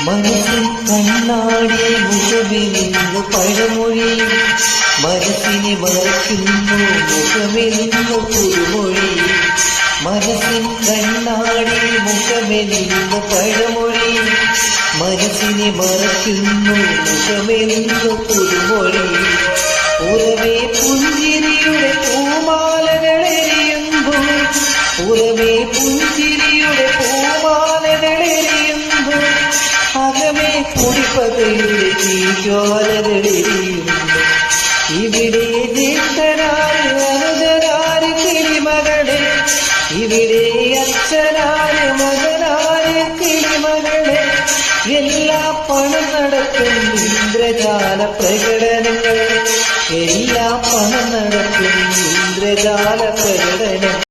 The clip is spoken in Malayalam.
മനസ്സിൻ കണ്ണാടി മുഖമെന്ന് പഴമൊഴി, മനസ്സിനെ മറയ്ക്കുന്നു മുഖമെന്ന് പുതുമൊഴി. മനസ്സിൻ കണ്ണാടി മുഖമെന്ന് പഴമൊഴി, മനസ്സിനെ മറയ്ക്കുന്നു മുഖമെന്ന് പുതുമൊഴി. പുറമേ പുഞ്ചിരിയുടെ പൂമാലകളെരിയുമ്പോൾ, പുറമേ പുഞ്ചിരിയുടെ പൂമാലകളെരിയുമ്പോൾ, അകമേ കുടിപ്പകയുടെ തീജ്വാലകളെരിയുന്നു. ഇവിടെ ജ്യേഷ്ഠനായ അനുജനായ കിളിമകളെ, ഇവിടെ അച്ഛനായ മകനായ കിളിമകളെ, എല്ലാ പണം നടക്കും ഇന്ദ്രജാല പ്രകടനങ്ങൾ, എല്ലാ പണം നടക്കും ഇന്ദ്രജാല പ്രകടനം.